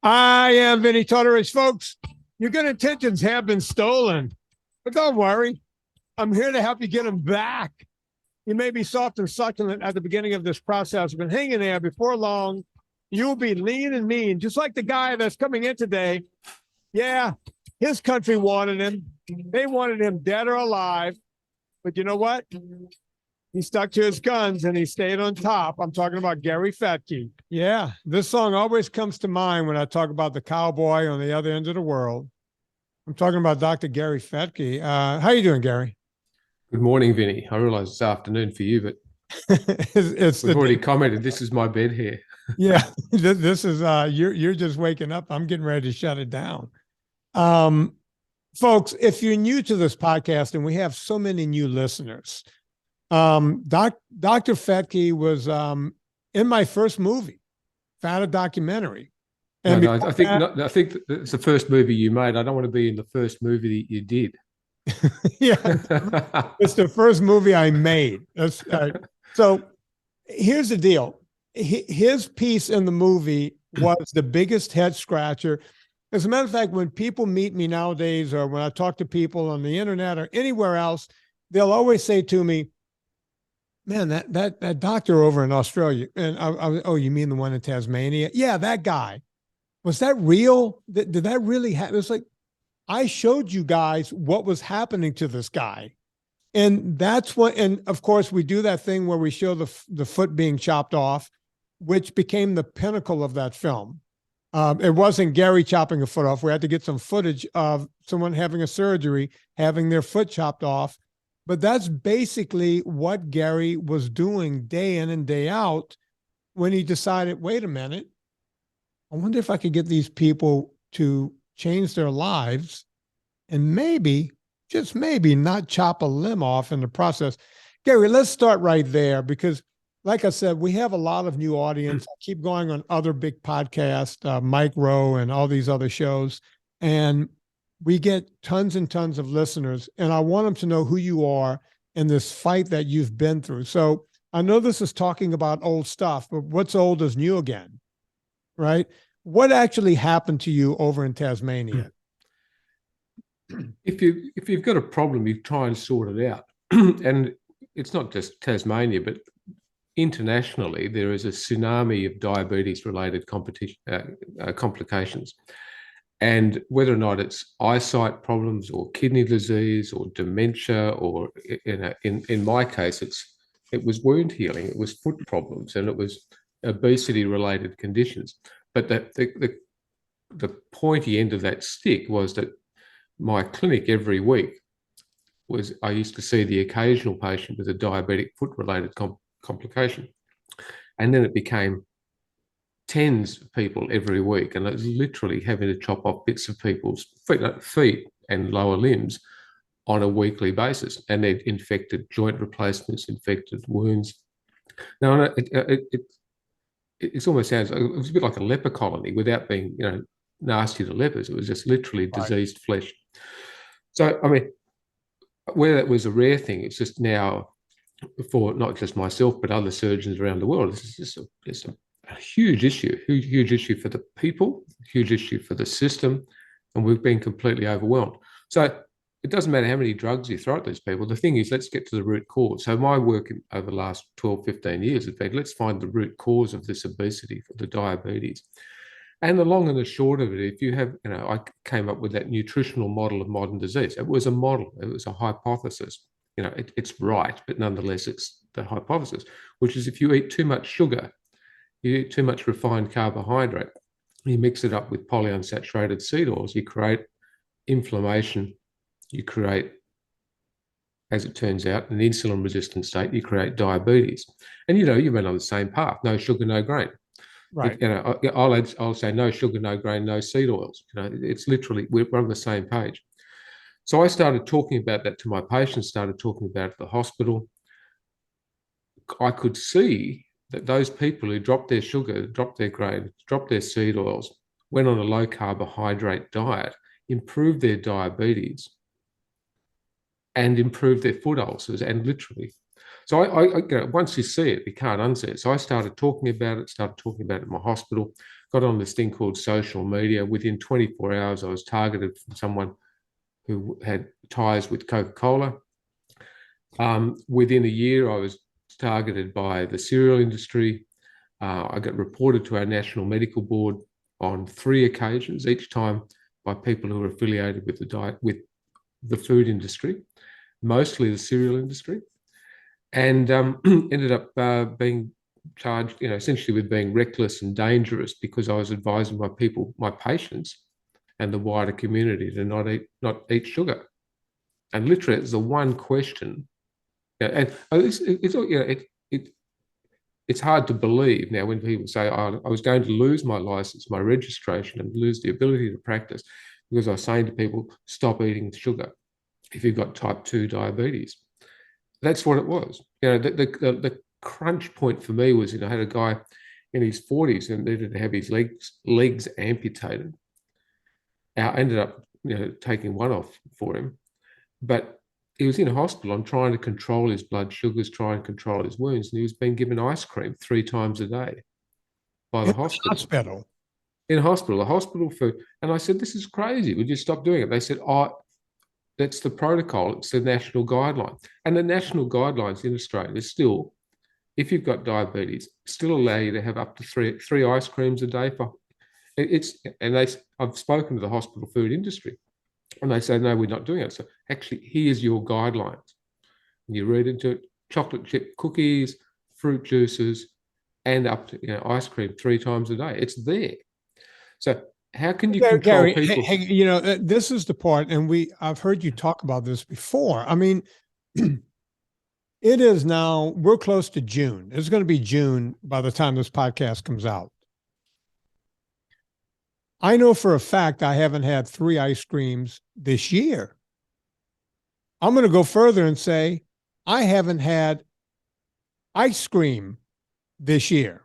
I am Vinnie Tortorich, folks. Your good intentions have been stolen, but don't worry. I'm here to help you get them back. You may be soft and succulent at the beginning of this process, but hang in there. Before long, you'll be lean and mean, just like the guy that's coming in today. Yeah, his country wanted him. They wanted him dead or alive. But you know what? He stuck to his guns and he stayed on top. I'm talking about Gary Fettke. Yeah, this song always comes to mind when I talk about the cowboy on the other end of the world. I'm talking about Dr. Gary Fettke. How you doing, Gary? Good morning, Vinny. I realize it's afternoon for you, but we've already commented. This is my bed here. Yeah, this is you're just waking up. I'm getting ready to shut it down. Folks, if you're new to this podcast, and we have so many new listeners, Dr. Fettke was in my first movie, found a documentary. And I think it's the first movie you made. I don't want to be in the first movie that you did. Yeah, it's the first movie I made. So here's the deal. His piece in the movie was the biggest head scratcher. As a matter of fact, when people meet me nowadays, or when I talk to people on the internet or anywhere else, they'll always say to me, man, that doctor over in Australia, and oh, you mean the one in Tasmania? Yeah, that guy. Was that real? Did that really happen? It's like, I showed you guys what was happening to this guy. And that's what, and of course, we do that thing where we show the foot being chopped off, which became the pinnacle of that film. It wasn't Gary chopping a foot off. We had to get some footage of someone having a surgery, having their foot chopped off. But that's basically what Gary was doing day in and day out when he decided, wait a minute, I wonder if I could get these people to change their lives and maybe, just maybe, not chop a limb off in the process. Gary, let's start right there because, like I said, we have a lot of new audience. I keep going on other big podcasts, Mike Rowe and all these other shows, and we get tons and tons of listeners, and I want them to know who you are and this fight that you've been through. So I know this is talking about old stuff, but what's old is new again, right? What actually happened to you over in Tasmania? If you've got a problem, you try and sort it out. And it's not just Tasmania, but internationally, there is a tsunami of diabetes-related complications. And whether or not it's eyesight problems or kidney disease or dementia, or in my case, it was wound healing, it was foot problems, and it was obesity-related conditions. But the pointy end of that stick was that my clinic every week I used to see the occasional patient with a diabetic foot-related complication. And then it became tens of people every week. And it was literally having to chop off bits of people's feet and lower limbs on a weekly basis. And they'd infected joint replacements, infected wounds. Now, it almost sounds, it was a bit like a leper colony without being, nasty to lepers. It was just literally diseased flesh. So, I mean, where that was a rare thing, it's just now for not just myself, but other surgeons around the world. This is just a huge issue, huge issue for the people, huge issue for the system, and we've been completely overwhelmed. So it doesn't matter how many drugs you throw at these people. The thing is, let's get to the root cause. So my work over the last 12, 15 years has been, let's find the root cause of this obesity, for the diabetes. And the long and the short of it, if you have, I came up with that nutritional model of modern disease. It was a model, it was a hypothesis. It's right, but nonetheless, it's the hypothesis, which is if you eat too much sugar, you eat too much refined carbohydrate, you mix it up with polyunsaturated seed oils, you create inflammation, you create, as it turns out, an insulin-resistant state, you create diabetes. And, you went on the same path, no sugar, no grain. Right. I'll say no sugar, no grain, no seed oils. It's literally, we're on the same page. So I started talking about that to my patients, started talking about it at the hospital. I could see that those people who dropped their sugar, dropped their grain, dropped their seed oils, went on a low carbohydrate diet, improved their diabetes and improved their foot ulcers, and literally. So I once you see it, you can't unsee it. So I started talking about it in my hospital. got on this thing called social media. Within 24 hours, I was targeted from someone who had ties with Coca-Cola. Within a year, I was targeted by the cereal industry. I got reported to our National Medical Board on 3 occasions, each time by people who were affiliated with the food industry, mostly the cereal industry, and ended up being charged, essentially with being reckless and dangerous because I was advising my patients, and the wider community to not eat sugar. And literally, it's the one question. And it's hard to believe now when people say, oh, I was going to lose my license, my registration, and lose the ability to practice because I was saying to people, stop eating sugar if you've got type 2 diabetes. That's what it was. The crunch point for me was, I had a guy in his 40s and needed to have his legs amputated. I ended up, taking one off for him, but he was in a hospital. I'm trying to control his blood sugars, trying to control his wounds, and he was being given ice cream 3 times a day by the hospital. In a hospital, the hospital food. And I said, this is crazy. Would you stop doing it? They said, oh, that's the protocol. It's the national guideline. And the national guidelines in Australia still, if you've got diabetes, still allow you to have up to three ice creams a day. I've spoken to the hospital food industry, and they say, no, we're not doing it. So actually, here's your guidelines. And you read into it: chocolate chip cookies, fruit juices, and up to ice cream 3 times a day. It's there. So how can you control Gary, people? Hey, this is the part, and I've heard you talk about this before. I mean, it is now, we're close to June. It's going to be June by the time this podcast comes out. I know for a fact I haven't had 3 ice creams this year. I'm going to go further and say I haven't had ice cream this year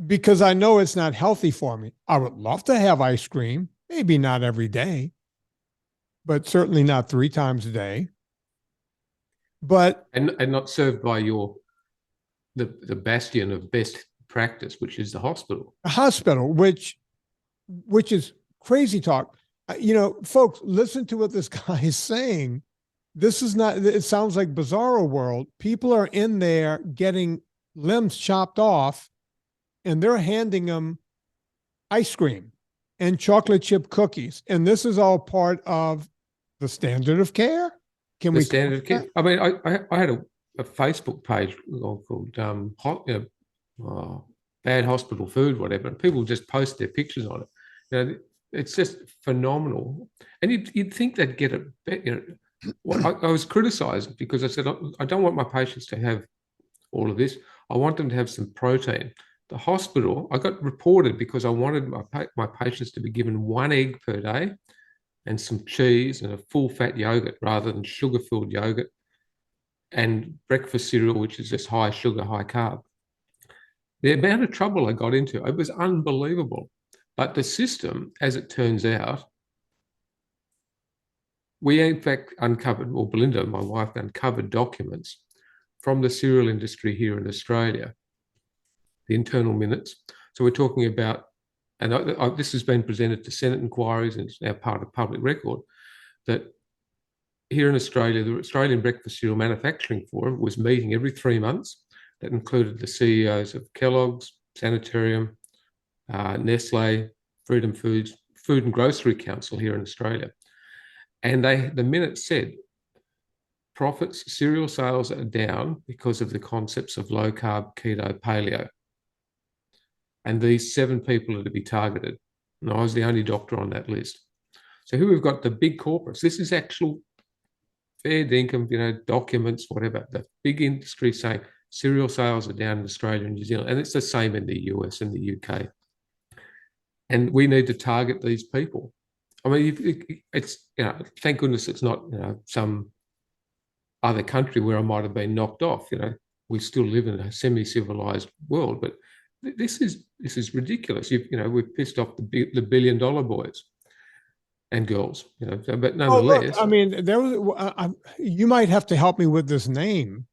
because I know it's not healthy for me. I would love to have ice cream, maybe not every day, but certainly not 3 times a day. But and not served by the bastion of best practice, which is the hospital. A hospital, which is crazy talk. Folks, listen to what this guy is saying. This is not, it sounds like bizarro world. People are in there getting limbs chopped off, and they're handing them ice cream and chocolate chip cookies. And this is all part of the standard of care. Can we standard of care? I mean, I had a Facebook page called Bad Hospital Food, whatever, and people just post their pictures on it. It's just phenomenal. And you'd think they'd get it. I was criticized because I said, I don't want my patients to have all of this. I want them to have some protein. The hospital, I got reported because I wanted my patients to be given 1 egg per day and some cheese and a full-fat yogurt rather than sugar-filled yogurt and breakfast cereal, which is just high sugar, high carb. The amount of trouble I got into, it was unbelievable. But the system, as it turns out, we in fact uncovered, or Belinda, my wife, uncovered documents from the cereal industry here in Australia, the internal minutes. So we're talking about, and this has been presented to Senate inquiries and it's now part of public record, that here in Australia, the Australian Breakfast Cereal Manufacturing Forum was meeting every 3 months. That included the CEOs of Kellogg's, Sanitarium, Nestle, Freedom Foods, Food and Grocery Council here in Australia. And the minutes said, profits, cereal sales are down because of the concepts of low carb, keto, paleo. And these 7 people are to be targeted. And I was the only doctor on that list. So here we've got the big corporates. This is actual fair dinkum, documents, whatever. The big industry saying cereal sales are down in Australia and New Zealand. And it's the same in the US and the UK. And we need to target these people. I mean, it's, thank goodness it's not, some other country where I might have been knocked off. We still live in a semi-civilized world, but this is ridiculous. We've pissed off the billion-dollar boys and girls. But nonetheless, look, I mean, there was. You might have to help me with this name.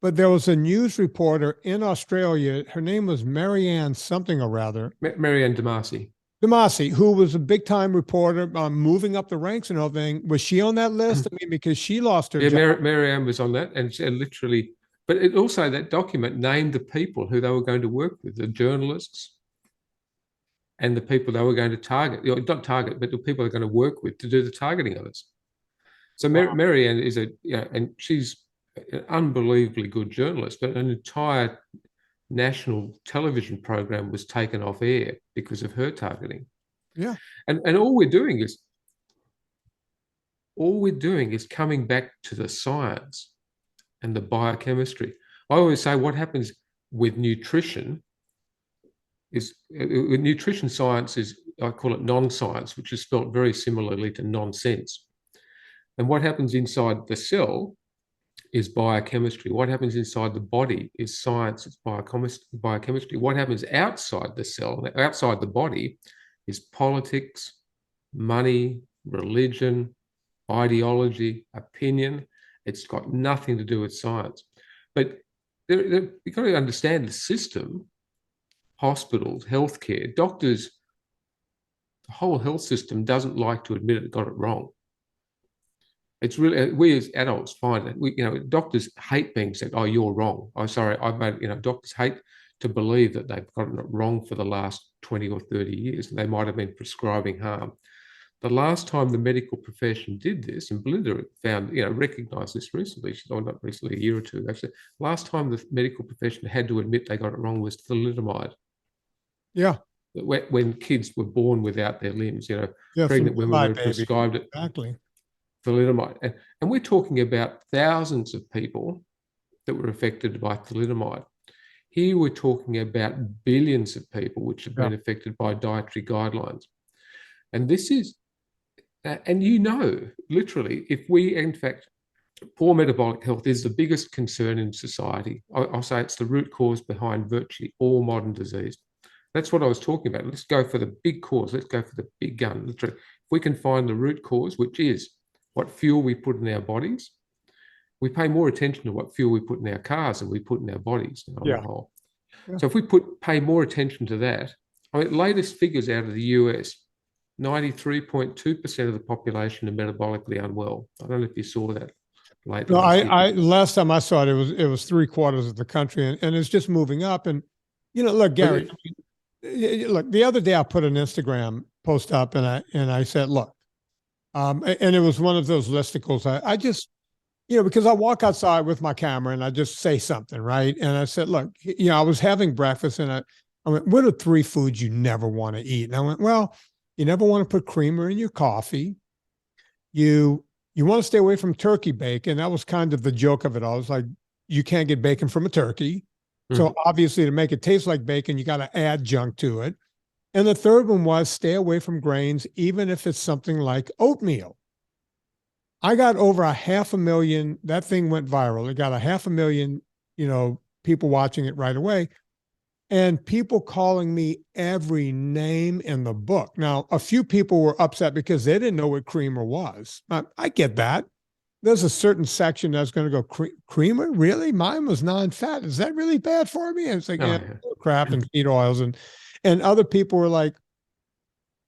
but there was a news reporter in Australia. Her name was Marianne something or rather. Marianne Damasi. Damasi, who was a big time reporter, moving up the ranks and everything. Was she on that list? I mean, because she lost her job. Marianne was on that, and literally, but it also, that document named the people who they were going to work with, the journalists and the people they were going to target, not target, but the people they're going to work with to do the targeting of us. So Wow. Marianne is and she's an unbelievably good journalist, but an entire national television program was taken off air because of her targeting. Yeah. And all we're doing is coming back to the science and the biochemistry. I always say what happens with nutrition is nutrition science is, I call it non-science, which is spelt very similarly to nonsense. And what happens inside the cell is biochemistry. What happens inside the body is science, it's biochemistry. What happens outside the cell, outside the body, is politics, money, religion, ideology, opinion. It's got nothing to do with science. But you've got to understand the system, hospitals, healthcare, doctors, the whole health system doesn't like to admit it got it wrong. It's really, we as adults find that doctors hate being said, "Oh, you're wrong." Oh, sorry, I've made, doctors hate to believe that they've gotten it wrong for the last 20 or 30 years. They might have been prescribing harm. The last time the medical profession did this, and Belinda recognized this recently, not recently, a year or two actually, last time the medical profession had to admit they got it wrong was thalidomide. Yeah. When kids were born without their limbs, pregnant women were prescribed it. Exactly. Thalidomide. And we're talking about thousands of people that were affected by thalidomide. Here we're talking about billions of people which have been affected by dietary guidelines. And this is, and literally, if we, in fact, poor metabolic health is the biggest concern in society. I'll say it's the root cause behind virtually all modern disease. That's what I was talking about. Let's go for the big cause. Let's go for the big gun. Literally, if we can find the root cause, which is what fuel we put in our bodies, we pay more attention to what fuel we put in our cars than we put in our bodies on the whole. Yeah. So if we pay more attention to that, latest figures out of the US, 93.2% of the population are metabolically unwell. I don't know if you saw that lately. No, last time I saw it, it was 3/4 of the country, and it's just moving up. And look, Gary, look, the other day I put an Instagram post up, and I said, look, and it was one of those listicles. I just, because I walk outside with my camera and I just say something, right? And I said, look, I was having breakfast, and I went, what are 3 foods you never want to eat? And I went, well, you never want to put creamer in your coffee. You want to stay away from turkey bacon. That was kind of the joke of it all. It's like, you can't get bacon from a turkey. So obviously, to make it taste like bacon, you got to add junk to it. And the third one was stay away from grains, even if it's something like oatmeal. I got over 500,000. That thing went viral. It got 500,000, people watching it right away. And people calling me every name in the book. Now, a few people were upset because they didn't know what creamer was. I get that. There's a certain section that's going to go, creamer? Really? Mine was non-fat. Is that really bad for me? And it's like, crap and feed oils. And other people were like,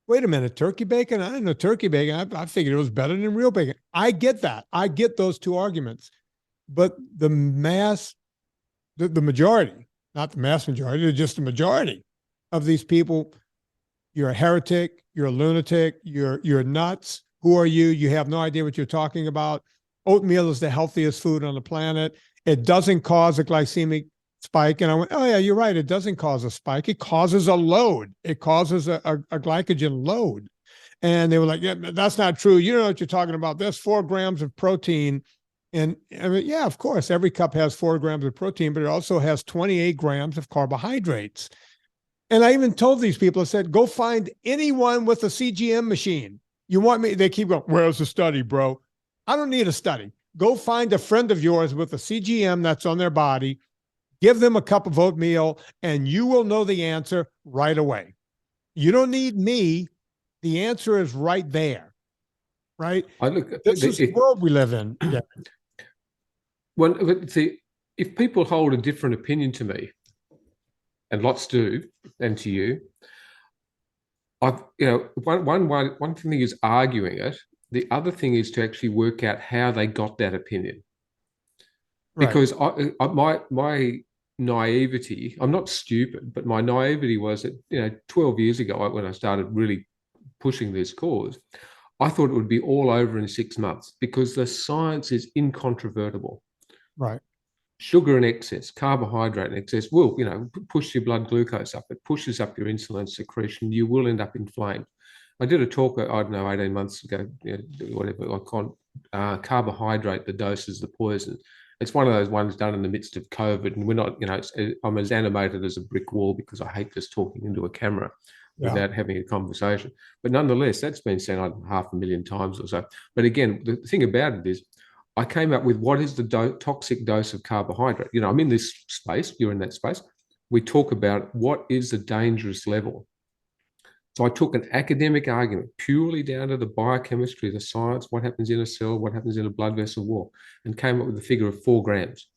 wait a minute, turkey bacon? I didn't know turkey bacon. I figured it was better than real bacon. I get that. I get those two arguments. But the majority, not the mass majority, just the majority of these people, you're a heretic, you're a lunatic, you're nuts. Who are you? You have no idea what you're talking about. Oatmeal is the healthiest food on the planet. It doesn't cause a glycemic spike. And I went, oh yeah, you're right. It doesn't cause a spike. It causes a load. It causes a glycogen load. And they were like, yeah, that's not true. You know what you're talking about. There's 4 grams of protein. And I mean, yeah, of course, every cup has 4 grams of protein, but it also has 28 grams of carbohydrates. And I even told these people, I said, go find anyone with a CGM machine. You want me? They keep going, where's the study, bro? I don't need a study. Go find a friend of yours with a CGM that's on their body, give them a cup of oatmeal, and you will know the answer right away. You don't need me. The answer is right there, right? This is the world we live in. Yeah. Well, see, if people hold a different opinion to me, and lots do, and to you, one thing is arguing it. The other thing is to actually work out how they got that opinion. Right. Because my naivety, I'm not stupid, but my naivety was that 12 years ago when I started really pushing this cause, I thought it would be all over in 6 months because the science is incontrovertible. Right. Sugar in excess, carbohydrate in excess will, push your blood glucose up. It pushes up your insulin secretion. You will end up inflamed. I did a talk, I don't know, 18 months ago, whatever, carbohydrate, the dose is the poison. It's one of those ones done in the midst of COVID, and we're not, I'm as animated as a brick wall because I hate just talking into a camera without having a conversation. But nonetheless, that's been said 500,000 times or so. But again, the thing about it is, I came up with what is the toxic dose of carbohydrate. I'm in this space, you're in that space. We talk about what is the dangerous level. So I took an academic argument purely down to the biochemistry, the science, what happens in a cell, what happens in a blood vessel wall, and came up with a figure of 4 grams.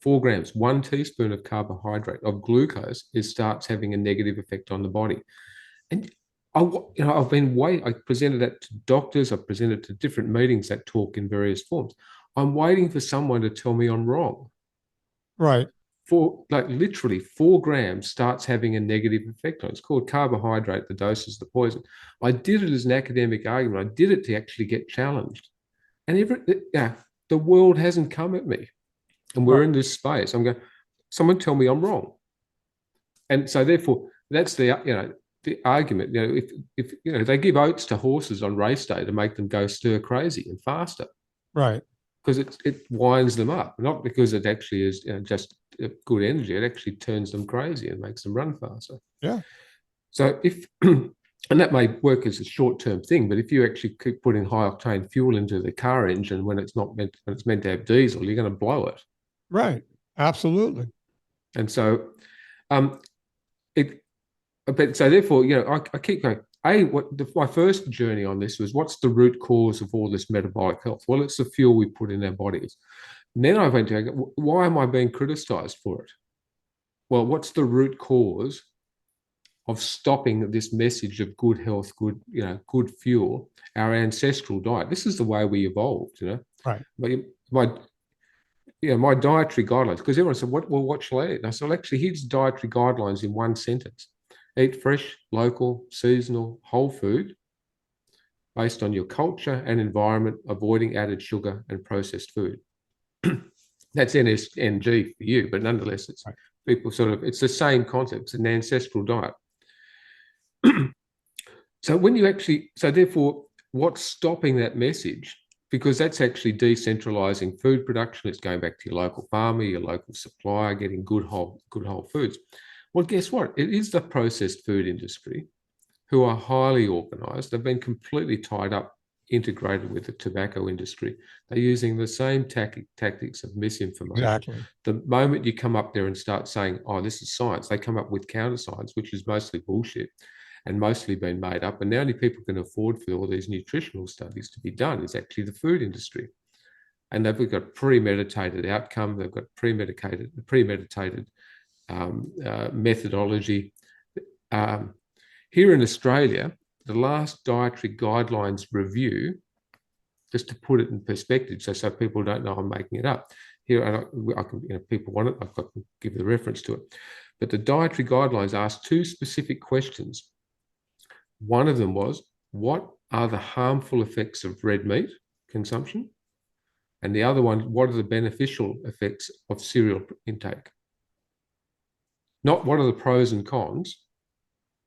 4 grams, 1 teaspoon of carbohydrate, of glucose, starts having a negative effect on the body. And I presented that to doctors, I've presented to different meetings that talk in various forms. I'm waiting for someone to tell me I'm wrong. Right. Literally 4 grams starts having a negative effect on it. It's called carbohydrate, the dose is the poison. I did it as an academic argument. I did it to actually get challenged. And the world hasn't come at me. And we're in this space. I'm going, someone tell me I'm wrong. And so therefore, that's the argument. If they give oats to horses on race day to make them go stir crazy and faster. Right. Because it winds them up, not because it actually is just good energy. It actually turns them crazy and makes them run faster. Yeah. So and that may work as a short-term thing, but if you actually keep putting high-octane fuel into the car engine when it's meant to have diesel, you're going to blow it. Right. Absolutely. And so, so therefore, I keep going. My first journey on this was, what's the root cause of all this metabolic health? Well, it's the fuel we put in our bodies. And then I went to, why am I being criticized for it? Well, what's the root cause of stopping this message of good health, good fuel, our ancestral diet? This is the way we evolved, Right. My dietary guidelines, because everyone said, what shall I eat? And I said, well, actually, here's dietary guidelines in one sentence. Eat fresh, local, seasonal, whole food based on your culture and environment, avoiding added sugar and processed food. That's NSNG for you, but nonetheless, it's people it's the same concept. It's an ancestral diet. So therefore, what's stopping that message? Because that's actually decentralizing food production. It's going back to your local farmer, your local supplier, getting good whole foods. Well, guess what? It is the processed food industry who are highly organized. They've been completely tied up, integrated with the tobacco industry. They're using the same tactics of misinformation. Exactly. The moment you come up there and start saying, oh, this is science, they come up with counter science, which is mostly bullshit and mostly been made up. And the only people can afford for all these nutritional studies to be done is actually the food industry. And they've got premeditated outcome. They've got premeditated methodology. Here in Australia, the last dietary guidelines review, just to put it in perspective, so people don't know I'm making it up. Here, I can, people want it, I can give the reference to it. But the dietary guidelines asked 2 specific questions. One of them was, what are the harmful effects of red meat consumption? And the other one, what are the beneficial effects of cereal intake? Not what are the pros and cons.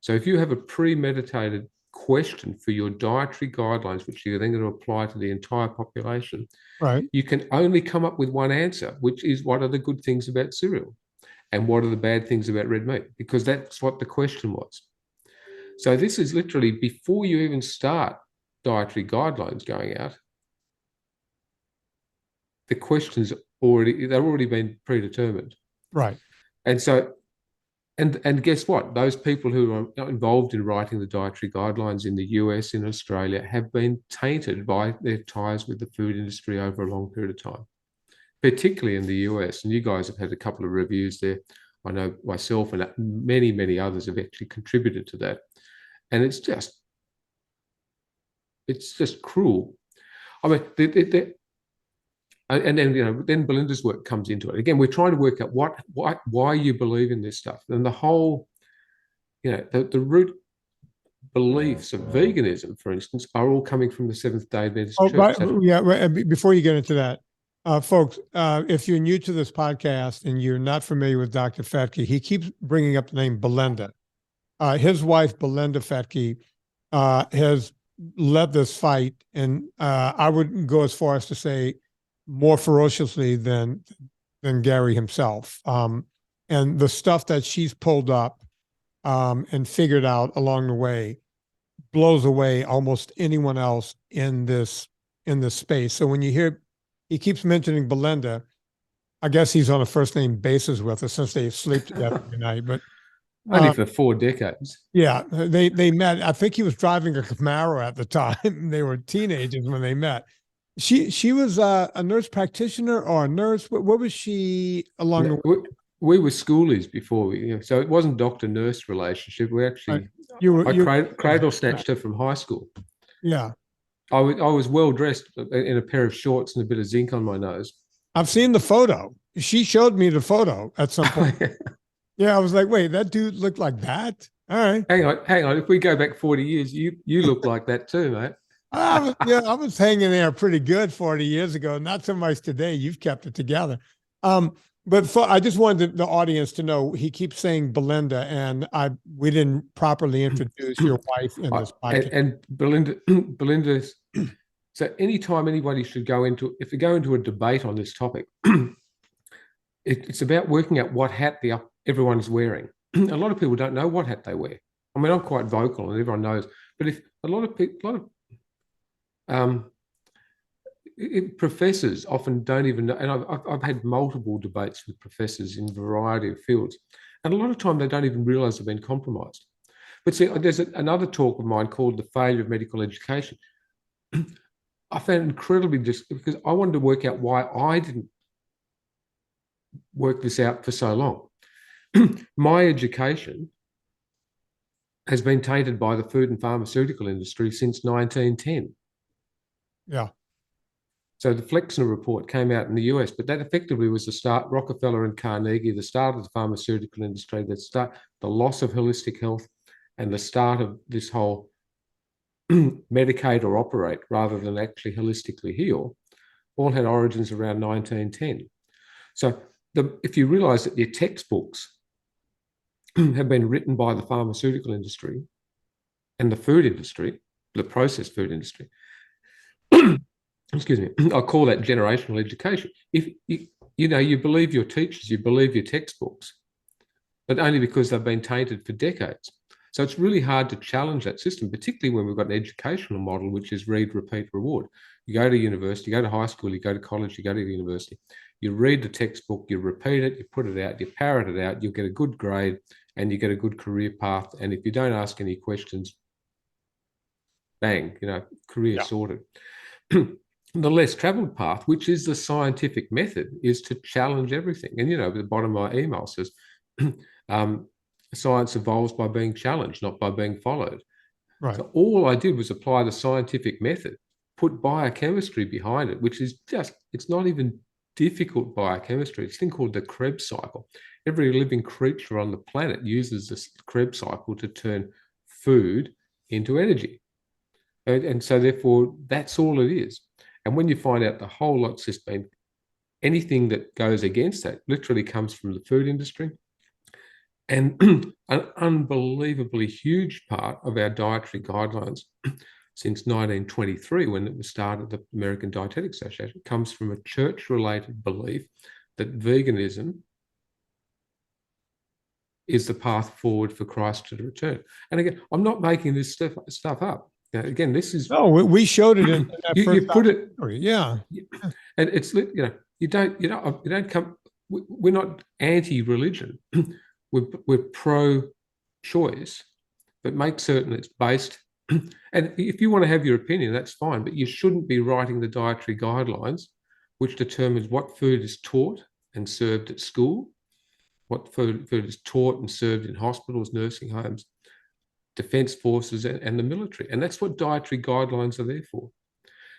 So if you have a premeditated question for your dietary guidelines, which you're then going to apply to the entire population, you can only come up with one answer, which is, what are the good things about cereal? And what are the bad things about red meat? Because that's what the question was. So this is literally before you even start dietary guidelines going out, the questions they've already been predetermined. Right. And so, and guess what? Those people who are involved in writing the dietary guidelines in the US, in Australia, have been tainted by their ties with the food industry over a long period of time. particularly in the US, and you guys have had a couple of reviews there. I know myself and many, many others have actually contributed to that. And it's just cruel. I mean, and then, then Belinda's work comes into it. Again, we're trying to work out why you believe in this stuff. And the whole, the root beliefs of veganism, for instance, are all coming from the Seventh-Day Adventist Church. Right. Before you get into that, folks, if you're new to this podcast and you're not familiar with Dr. Fettke, he keeps bringing up the name Belinda. His wife, Belinda Fettle, has led this fight, and I would go as far as to say more ferociously than Gary himself. And the stuff that she's pulled up and figured out along the way blows away almost anyone else in this space. So when you hear he keeps mentioning Belinda, I guess he's on a first name basis with her since they sleep together every night. But only for 4 decades. Yeah, they met. I think he was driving a Camaro at the time. They were teenagers when they met. She was a nurse practitioner or a nurse. What was she along the way? We were schoolies before so it wasn't doctor-nurse relationship. We actually, I cradle snatched her from high school. Yeah. I was well dressed in a pair of shorts and a bit of zinc on my nose. I've seen the photo. She showed me the photo at some point. Yeah, I was like, wait, that dude looked like that? All right. Hang on. If we go back 40 years, you look like that too, mate. I was hanging there pretty good 40 years ago. Not so much today. You've kept it together. But I just wanted the audience to know he keeps saying Belinda, and we didn't properly introduce your wife in this podcast. And Belinda's. So anytime anybody should if they go into a debate on this topic, it's about working out what hat everyone's wearing. A lot of people don't know what hat they wear. I mean, I'm quite vocal, and everyone knows. But if a lot of people, professors often don't even know, and I've had multiple debates with professors in a variety of fields, and a lot of time they don't even realize they've been compromised. But see, there's another talk of mine called The Failure of Medical Education. I found it incredibly because I wanted to work out why I didn't work this out for so long. My education has been tainted by the food and pharmaceutical industry since 1910. Yeah. So the Flexner report came out in the US, but that effectively was the start, Rockefeller and Carnegie, the start of the pharmaceutical industry, the loss of holistic health, and the start of this whole medicate or operate rather than actually holistically heal, all had origins around 1910. So if you realize that your textbooks have been written by the pharmaceutical industry and the food industry, the processed food industry, excuse me, I call that generational education. If you believe your teachers, you believe your textbooks, but only because they've been tainted for decades. So it's really hard to challenge that system, particularly when we've got an educational model, which is read, repeat, reward. You go to university, you go to high school, you go to college, you go to the university, you read the textbook, you repeat it, you put it out, you parrot it out, you'll get a good grade and you get a good career path. And if you don't ask any questions, bang, career sorted. The less traveled path, which is the scientific method, is to challenge everything. And, at the bottom of my email says, science evolves by being challenged, not by being followed. Right. So all I did was apply the scientific method, put biochemistry behind it, which is it's not even difficult biochemistry. It's a thing called the Krebs cycle. Every living creature on the planet uses this Krebs cycle to turn food into energy. And so therefore, that's all it is. And when you find out the whole lot's just been anything that goes against that literally comes from the food industry. And an unbelievably huge part of our dietary guidelines since 1923, when it was started, the American Dietetics Association, comes from a church-related belief that veganism is the path forward for Christ to return. And again, I'm not making this stuff up. Again, this is we showed it in that you put it, yeah, and it's you don't come. We're not anti-religion. We're pro-choice, but make certain it's based. And if you want to have your opinion, that's fine, but you shouldn't be writing the dietary guidelines which determines what food is taught and served at school, what food is taught and served in hospitals, nursing homes, defense forces, and the military. And that's what dietary guidelines are there for.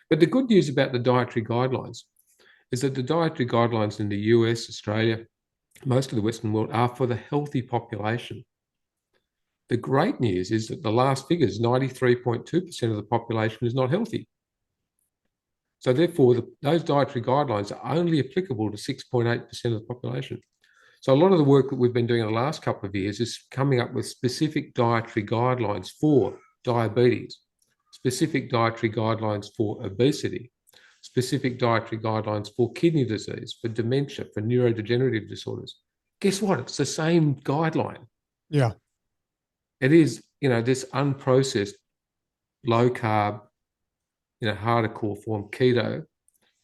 But the good news about the dietary guidelines is that the dietary guidelines in the US, Australia, most of the Western world are for the healthy population. The great news is that the last figures, 93.2% of the population is not healthy. So therefore, those dietary guidelines are only applicable to 6.8% of the population. So a lot of the work that we've been doing in the last couple of years is coming up with specific dietary guidelines for diabetes, specific dietary guidelines for obesity, specific dietary guidelines for kidney disease, for dementia, for neurodegenerative disorders. Guess what? It's the same guideline. Yeah. It is, this unprocessed, low carb, harder core form, keto,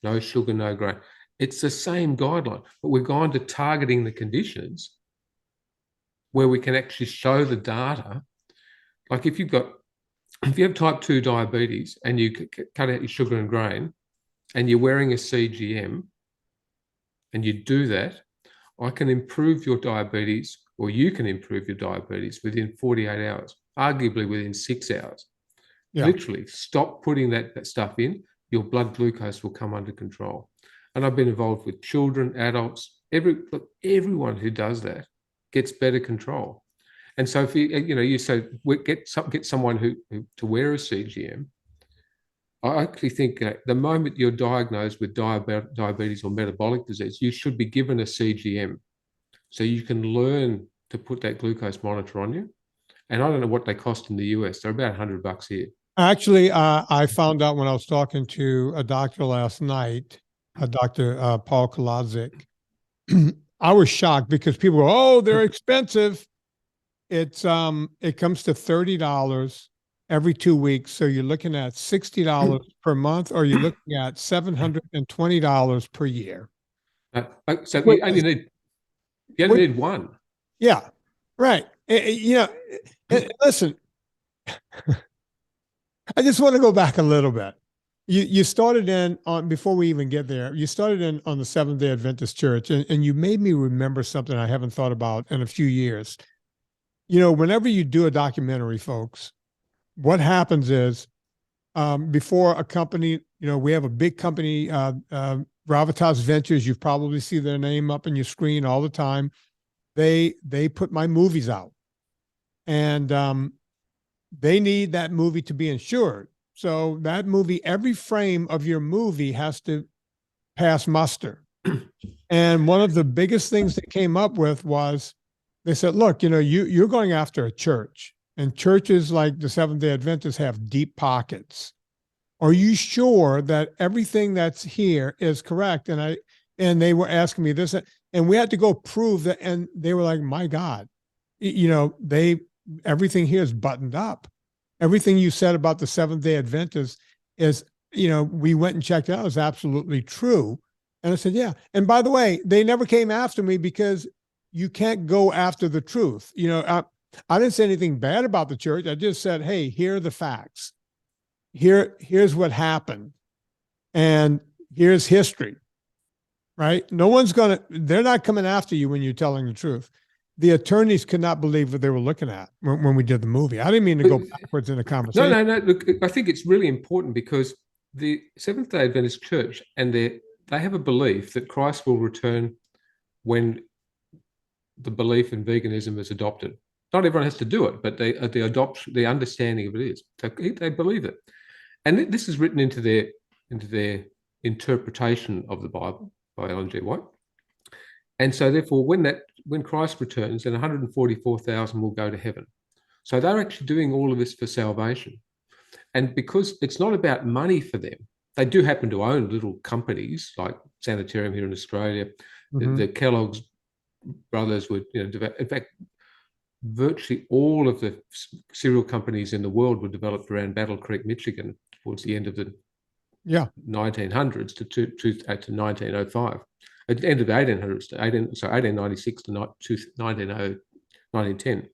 no sugar, no grain. It's the same guideline, but we've gone to targeting the conditions where we can actually show the data. Like if you have type 2 diabetes and you cut out your sugar and grain and you're wearing a CGM and you do that, I can improve your diabetes, or you can improve your diabetes within 48 hours, arguably within 6 hours. Yeah. Literally, stop putting that stuff in, your blood glucose will come under control. And I've been involved with children, adults, everyone who does that gets better control. And so if you say get someone who to wear a CGM, I actually think the moment you're diagnosed with diabetes or metabolic disease, you should be given a CGM so you can learn to put that glucose monitor on you. And I don't know what they cost in the US. They're about $100 here. Actually, I found out when I was talking to a doctor last night, Dr. Paul Koladzic. I was shocked because people go, "Oh, they're expensive." It comes to $30 every 2 weeks. So you're looking at $60 per month, or you're looking at $720 per year. So you only need one. Yeah, right. Listen, I just want to go back a little bit. You started before we even get there, you started in on the Seventh-Day Adventist Church, and you made me remember something I haven't thought about in a few years. Whenever you do a documentary, folks, what happens is before a company, we have a big company, Gravitas Ventures, you probably see their name up on your screen all the time. They put my movies out, and they need that movie to be insured. So that movie, every frame of your movie has to pass muster. And one of the biggest things they came up with was, they said, look, you're going after a church, and churches like the Seventh-Day Adventists have deep pockets. Are you sure that everything that's here is correct? And they were asking me this, and we had to go prove that. And they were like, my God, everything here is buttoned up. Everything you said about the Seventh-Day Adventists is, we went and checked it out, is absolutely true. And I said, yeah. And by the way, they never came after me because you can't go after the truth. I didn't say anything bad about the church. I just said, hey, here are the facts. Here's what happened. And here's history, right? They're not coming after you when you're telling the truth. The attorneys could not believe what they were looking at when we did the movie. I didn't mean to go backwards in the conversation. No. Look, I think it's really important because the Seventh-Day Adventist Church, and they have a belief that Christ will return when the belief in veganism is adopted. Not everyone has to do it, but the understanding of it is. So they believe it. And this is written into their interpretation of the Bible by Ellen G. White. And so therefore, when Christ returns, then 144,000 will go to heaven. So they're actually doing all of this for salvation. And because it's not about money for them, they do happen to own little companies like Sanitarium here in Australia. Mm-hmm. The Kellogg's brothers would, develop. In fact, virtually all of the cereal companies in the world were developed around Battle Creek, Michigan, towards the end of the 1900s to 1905. At the end of the 1800s, 1896 to 1910.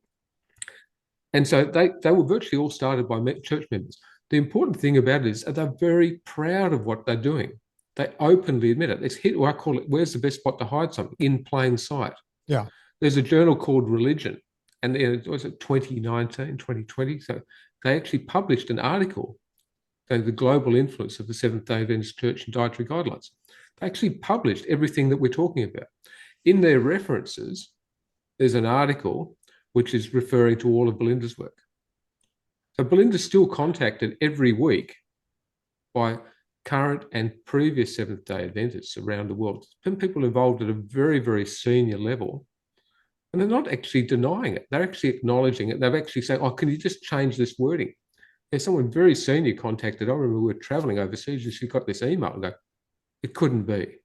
And so they were virtually all started by church members. The important thing about it is they're very proud of what they're doing. They openly admit it. It's hit, or I call it, where's the best spot to hide something? In plain sight. Yeah. There's a journal called Religion, and it was 2019, 2020. So they actually published an article, the global influence of the Seventh-Day Adventist Church and dietary guidelines. They actually published everything that we're talking about. In their references, there's an article which is referring to all of Belinda's work. So Belinda's still contacted every week by current and previous Seventh-day Adventists around the world. People involved at a very, very senior level. And they're not actually denying it. They're actually acknowledging it. They've actually said, oh, can you just change this wording? There's someone very senior contacted. I remember we were traveling overseas and she got this email and go, it couldn't be.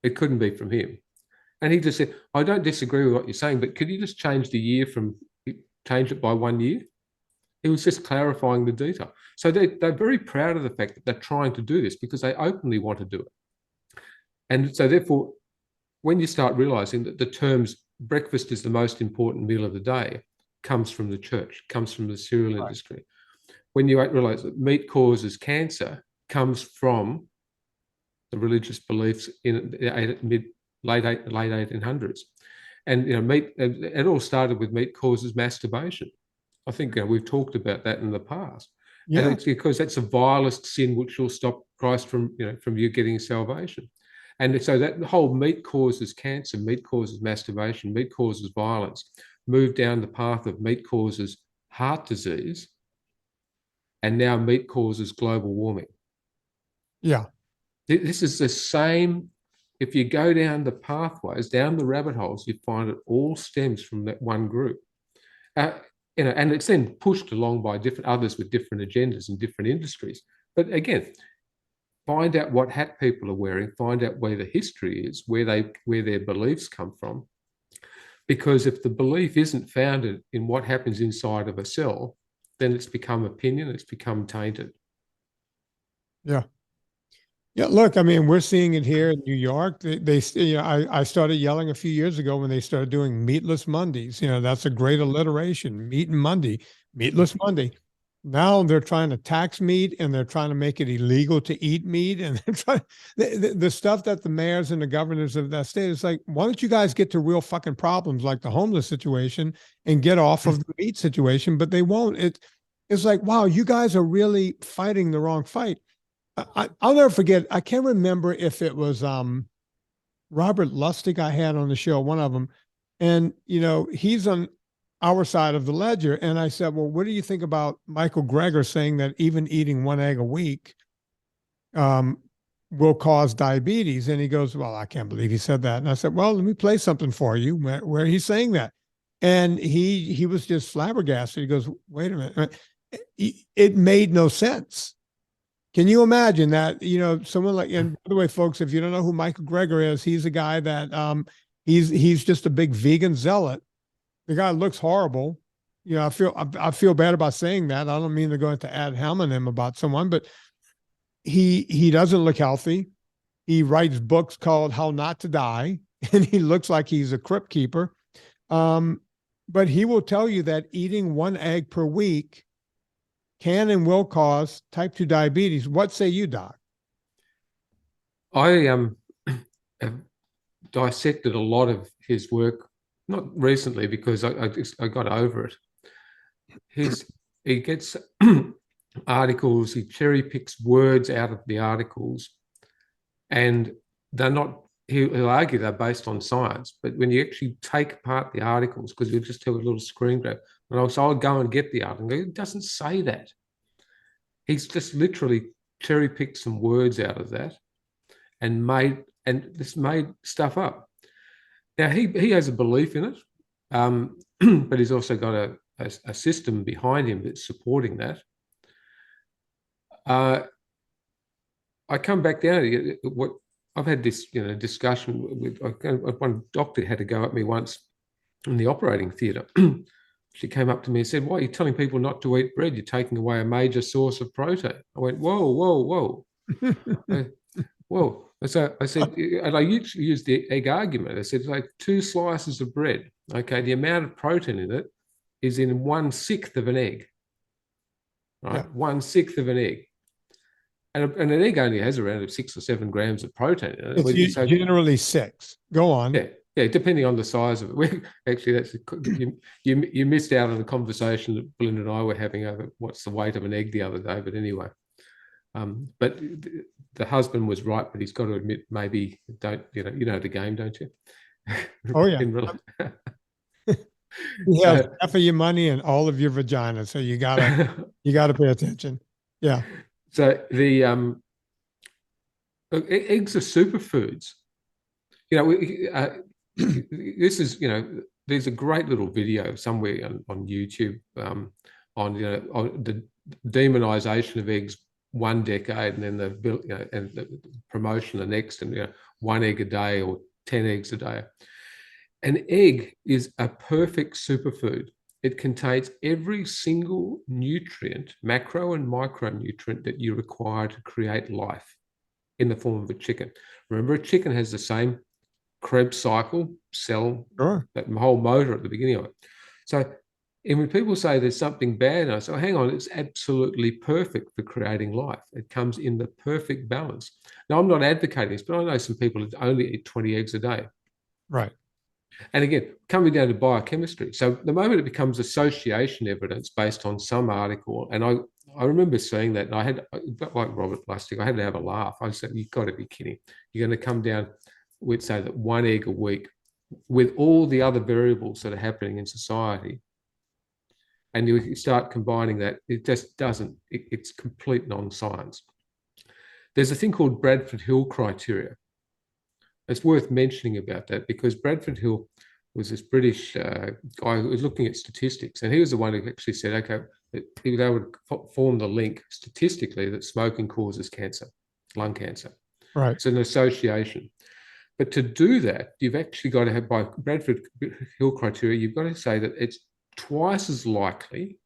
It couldn't be from him. And he just said, I don't disagree with what you're saying, but could you just change the year change it by 1 year? He was just clarifying the detail. So they're very proud of the fact that they're trying to do this because they openly want to do it. And so therefore, when you start realizing that the terms breakfast is the most important meal of the day comes from the church, comes from the cereal industry. When you realize that meat causes cancer comes from the religious beliefs in the late 1800s. And meat, it all started with meat causes masturbation. I think we've talked about that in the past. Yeah. And it's because that's the vilest sin which will stop Christ from you getting salvation. And so that the whole meat causes cancer, meat causes masturbation, meat causes violence, moved down the path of meat causes heart disease, and now meat causes global warming. Yeah. This is the same. If you go down the pathways, down the rabbit holes, you find it all stems from that one group. And it's then pushed along by different others with different agendas and different industries. But again, find out what hat people are wearing, find out where the history is, where their beliefs come from. Because if the belief isn't founded in what happens inside of a cell, then it's become opinion, it's become tainted. Yeah. Yeah, look, I mean, we're seeing it here in New York. I started yelling a few years ago when they started doing meatless Mondays. That's a great alliteration, meat and Monday, meatless Monday. Now they're trying to tax meat and they're trying to make it illegal to eat meat. And they're trying the stuff that the mayors and the governors of that state is like, why don't you guys get to real fucking problems like the homeless situation and get off of the meat situation? But they won't. It's like, wow, you guys are really fighting the wrong fight. I'll never forget. I can't remember if it was Robert Lustig I had on the show, one of them, and he's on our side of the ledger. And I said, well, what do you think about Michael Greger saying that even eating one egg a week will cause diabetes? And he goes, well, I can't believe he said that. And I said, well, let me play something for you where he's saying that. And he was just flabbergasted. He goes, wait a minute. It made no sense. Can you imagine that, someone like, and by the way, folks, if you don't know who Michael Greger is, he's a guy that he's just a big vegan zealot. The guy looks horrible. I feel bad about saying that. I don't mean to go into ad hominem about someone, but he doesn't look healthy. He writes books called How Not to Die, and he looks like he's a crypt keeper. But he will tell you that eating one egg per week can and will cause type 2 diabetes. What say you, Doc? I have dissected a lot of his work, not recently because I got over it. He gets articles, he cherry picks words out of the articles, and they're not, he'll argue they're based on science, but when you actually take apart the articles, because he'll just have a little screen grab, and I'll go and get the article, it doesn't say that. He's just literally cherry picked some words out of that and made stuff up. Now he has a belief in it, but he's also got a system behind him that's supporting that. I come back down to what I've had this discussion with one doctor had to go at me once in the operating theatre. She came up to me and said, why are you telling people not to eat bread? You're taking away a major source of protein. I went, whoa, whoa, whoa. Whoa. So I said, and I usually use the egg argument. I said, like 2 slices of bread. Okay, the amount of protein in it is in 1/6 of an egg. Right? Yeah. 1/6 of an egg. And an egg only has around 6 or 7 grams of protein in it. It's generally 6. Go on. Yeah, depending on the size of it. Actually, that's you missed out on a conversation that Belinda and I were having over what's the weight of an egg the other day. But anyway, but the husband was right, but he's got to admit, maybe you know the game, don't you? Oh yeah. You have half of your money and all of your vagina, so you gotta pay attention. Yeah. So the eggs are superfoods. This is, there's a great little video somewhere on YouTube on the demonization of eggs 1 decade, and then the promotion the next, and 1 egg a day or 10 eggs a day. An egg is a perfect superfood. It contains every single nutrient, macro and micronutrient, that you require to create life in the form of a chicken. Remember, a chicken has the same Krebs cycle, cell, that whole motor at the beginning of it. So, and when people say there's something bad, I say, hang on, it's absolutely perfect for creating life. It comes in the perfect balance. Now, I'm not advocating this, but I know some people that only eat 20 eggs a day. Right. And again, coming down to biochemistry. So the moment it becomes association evidence based on some article, and I remember seeing that, and I had, like Robert Lustig, I had to have a laugh. I said, you've got to be kidding. You're going to come down, we'd say that 1 egg a week with all the other variables that are happening in society, and you start combining that, it just doesn't, it's complete non-science. There's a thing called Bradford Hill criteria. It's worth mentioning about that, because Bradford Hill was this British guy who was looking at statistics, and he was the one who actually said, okay, that he was able to form the link statistically that smoking causes cancer, lung cancer. Right. It's an association. But to do that, you've actually got to have, by Bradford Hill criteria, you've got to say that it's twice as likely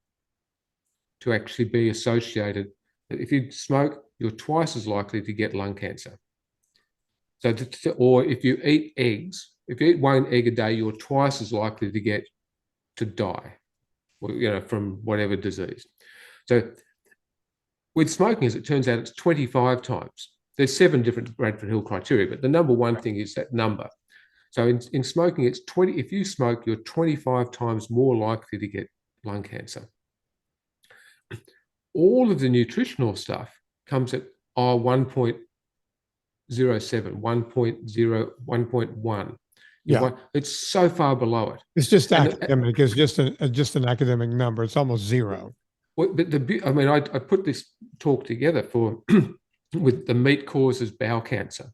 to actually be associated. If you smoke, you're twice as likely to get lung cancer. So, or if you eat eggs, if you eat 1 egg a day, you're twice as likely to die, from whatever disease. So with smoking, as it turns out, it's 25 times. There's 7 different Bradford Hill criteria, but the number one thing is that number. So in smoking, it's 20. If you smoke, you're 25 times more likely to get lung cancer. All of the nutritional stuff comes at 1.07, 1.0, 1.1. Yeah, it's so far below it. It's just academic. It's just an academic number. It's almost 0. But I put this talk together for with the meat causes bowel cancer.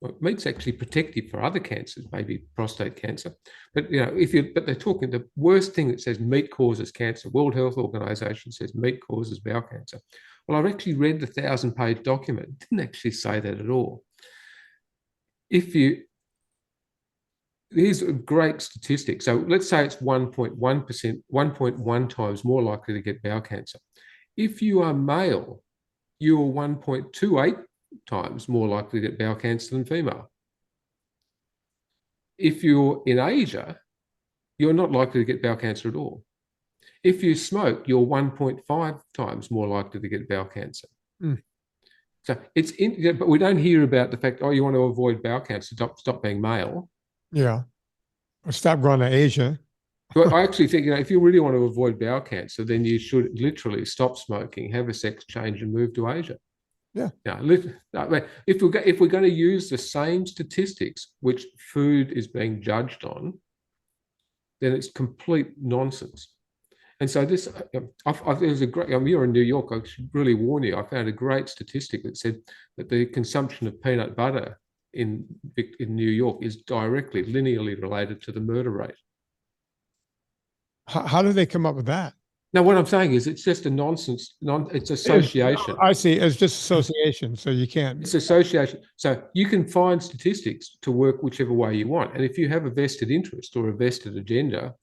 Well, meat's actually protective for other cancers, maybe prostate cancer. But but they're talking, the worst thing that says meat causes cancer, World Health Organization says meat causes bowel cancer. Well, I've actually read the 1,000-page document. It didn't actually say that at all. Here's a great statistic. So let's say it's 1.1%, 1.1 times more likely to get bowel cancer. If you are male, you're 1.28 times more likely to get bowel cancer than female. If you're in Asia, you're not likely to get bowel cancer at all. If you smoke, you're 1.5 times more likely to get bowel cancer. Mm. So but we don't hear about the fact, you want to avoid bowel cancer, stop being male. Yeah. Or stop going to Asia. But I actually think, if you really want to avoid bowel cancer, then you should literally stop smoking, have a sex change, and move to Asia. Yeah. If we're going to use the same statistics which food is being judged on, then it's complete nonsense. And so this, there's a great. You're in New York. I should really warn you. I found a great statistic that said that the consumption of peanut butter in New York is directly linearly related to the murder rate. How do they come up with that? Now, what I'm saying is, it's just a nonsense. It's association. I see. It's just association. So you can't. It's association. So you can find statistics to work whichever way you want. And if you have a vested interest or a vested agenda,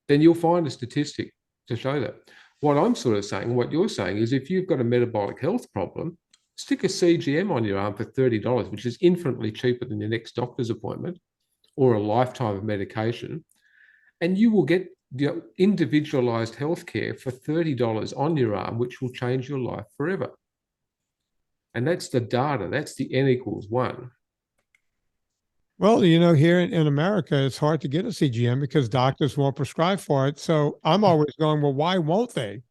then you'll find a statistic to show that. What I'm sort of saying, what you're saying, is if you've got a metabolic health problem, stick a CGM on your arm for $30, which is infinitely cheaper than your next doctor's appointment or a lifetime of medication, and you will get individualized healthcare for $30 on your arm, which will change your life forever. And that's the data. That's the N equals 1. Well, you know, here in America, it's hard to get a CGM because doctors won't prescribe for it. So I'm always going, well, why won't they?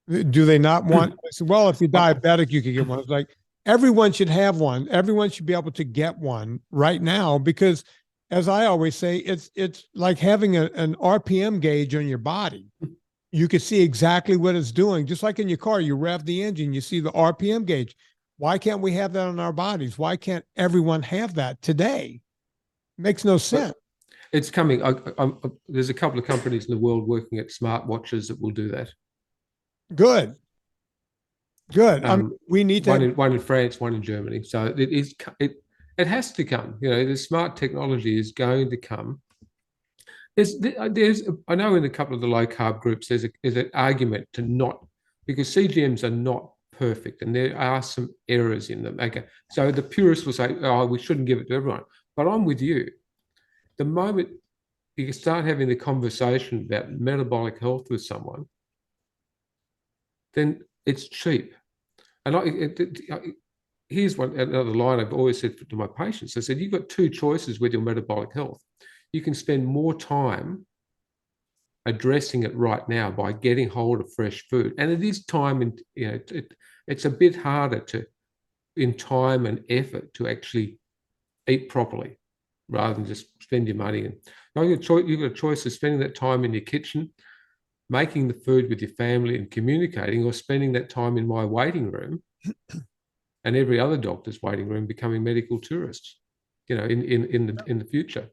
Do they not want? I said, well, if you're diabetic, you can get one. It's like everyone should have one. Everyone should be able to get one right now because, as I always say, it's like having an RPM gauge on your body. You can see exactly what it's doing. Just like in your car, you rev the engine, you see the RPM gauge. Why can't we have that on our bodies? Why can't everyone have that today? Makes no sense. It's coming. There's a couple of companies in the world working at smartwatches that will do that. Good. We need to one in France, one in Germany. So it has to come. You know, the smart technology is going to come. I know in a couple of the low carb groups there's an argument to not, because CGMs are not perfect and there are some errors in them. Okay, so the purists will say, oh, we shouldn't give it to everyone. But I'm with you. The moment you can start having the conversation about metabolic health with someone, then it's cheap. And here's another line I've always said to my patients. I said, you've got two choices with your metabolic health. You can spend more time addressing it right now by getting hold of fresh food. And it is time, and you know, it's a bit harder in time and effort to actually eat properly rather than just spend your money. And you've got a choice of spending that time in your kitchen, making the food with your family and communicating, or spending that time in my waiting room and every other doctor's waiting room becoming medical tourists, you know, in the future.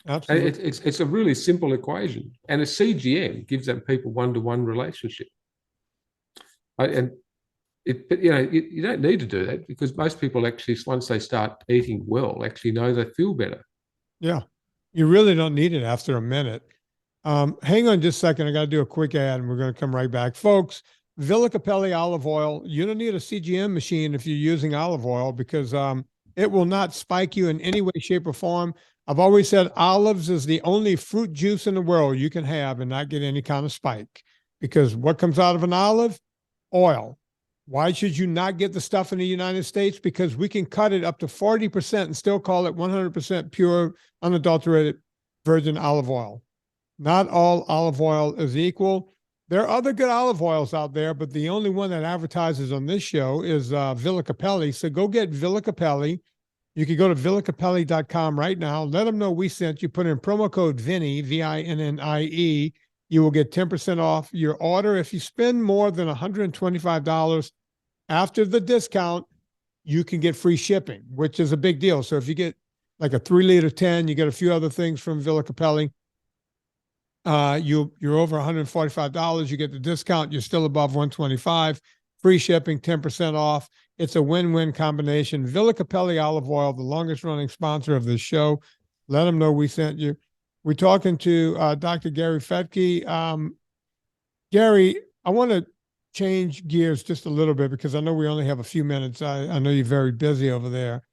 Absolutely. It's a really simple equation. And a CGM gives that people one-to-one relationship. But you know, you don't need to do that because most people actually, once they start eating well, actually know they feel better. Yeah. You really don't need it after a minute. Hang on just a second. I got to do a quick ad and we're going to come right back. Folks, Villa Capelli olive oil, you don't need a CGM machine if you're using olive oil because it will not spike you in any way, shape, or form. I've always said olives is the only fruit juice in the world you can have and not get any kind of spike because what comes out of an olive? Oil. Why should you not get the stuff in the United States? Because we can cut it up to 40% and still call it 100% pure, unadulterated virgin olive oil. Not all olive oil is equal. There are other good olive oils out there, but the only one that advertises on this show is Villa Capelli. So go get Villa Capelli. You can go to villacapelli.com right now. Let them know we sent you. Put in promo code Vinnie, VINNIE. You will get 10% off your order. If you spend more than $125 after the discount, you can get free shipping, which is a big deal. So if you get like a 3-liter 10, you get a few other things from Villa Capelli. You're over $145. You get the discount. You're still above $125. Free shipping, 10% off. It's a win-win combination. Villa Capelli olive oil, the longest running sponsor of this show. Let them know we sent you. We're talking to Dr. Gary Fettke. Gary, I want to change gears just a little bit because I know we only have a few minutes. I know you're very busy over there.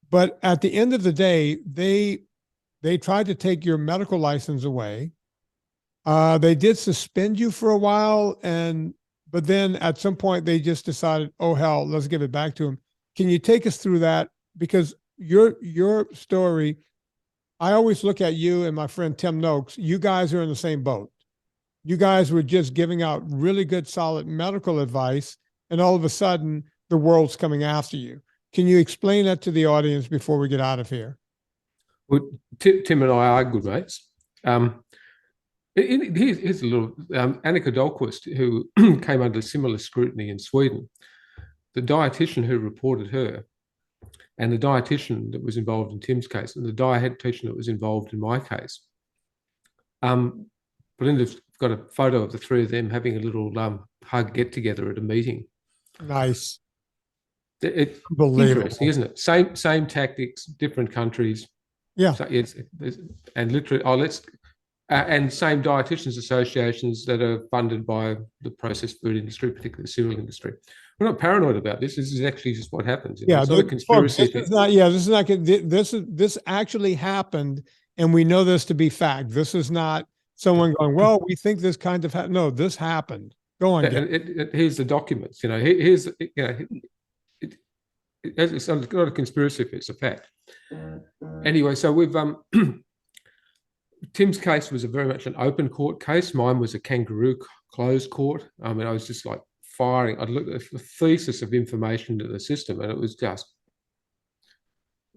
But at the end of the day, they tried to take your medical license away. They did suspend you for a while, but then at some point they just decided, oh hell, let's give it back to them. Can you take us through that? Because your story, I always look at you and my friend Tim Noakes. You guys are in the same boat. You guys were just giving out really good, solid medical advice, and all of a sudden the world's coming after you. Can you explain that to the audience before we get out of here? Well, Tim and I are good mates. Here's a little Annika Dahlqvist, who came under similar scrutiny in Sweden. The dietitian who reported her, and the dietitian that was involved in Tim's case, and the dietitian that was involved in my case. Belinda's got a photo of the three of them having a little hug get together at a meeting. Nice. It's interesting, isn't it? Same tactics, different countries. Yeah. So and literally, and same dietitians associations that are funded by the processed food industry, particularly the cereal industry. We're not paranoid about this. This is actually just what happens. Yeah, it's not a conspiracy. This actually happened, and we know this to be fact. This is not someone going, well, we think this kind of no, this happened. Go on. And here's the documents. Here's it's not a conspiracy, it's a fact. Anyway, so we've Tim's case was very much an open court case. Mine was a kangaroo closed court. I mean, I was just like firing. I'd look at the thesis of information to the system, and it was just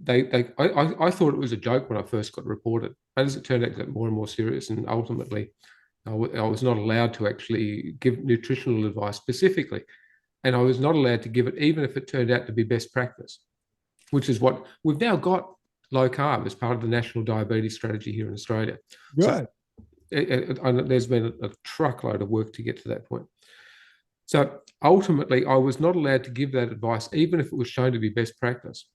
I thought it was a joke when I first got reported. But as it turned out, it got more and more serious, and ultimately, I was not allowed to actually give nutritional advice specifically, and I was not allowed to give it even if it turned out to be best practice, which is what we've now got. Low carb as part of the national diabetes strategy here in Australia. Good. So there's been a truckload of work to get to that point. So ultimately, I was not allowed to give that advice, even if it was shown to be best practice.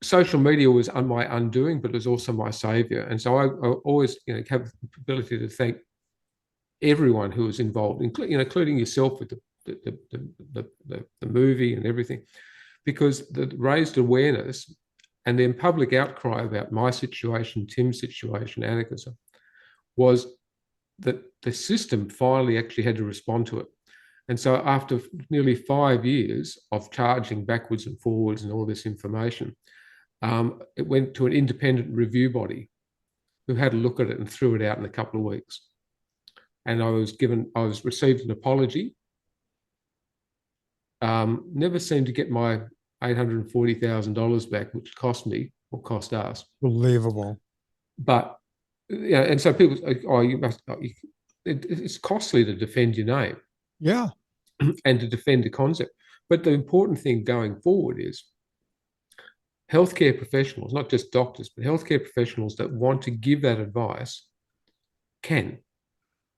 Social media was my undoing, but it was also my savior. And so I always have the ability to thank everyone who was involved, including yourself with the movie and everything, because the raised awareness and then public outcry about my situation, Tim's situation, Annika's, was that the system finally actually had to respond to it. And so after nearly 5 years of charging backwards and forwards and all this information, it went to an independent review body who had a look at it and threw it out in a couple of weeks. And I was received an apology. Never seemed to get my $840,000 back, which cost me or cost us. Believable. But and so people say, oh, it's costly to defend your name. Yeah. And to defend the concept. But the important thing going forward is healthcare professionals, not just doctors, but healthcare professionals that want to give that advice can,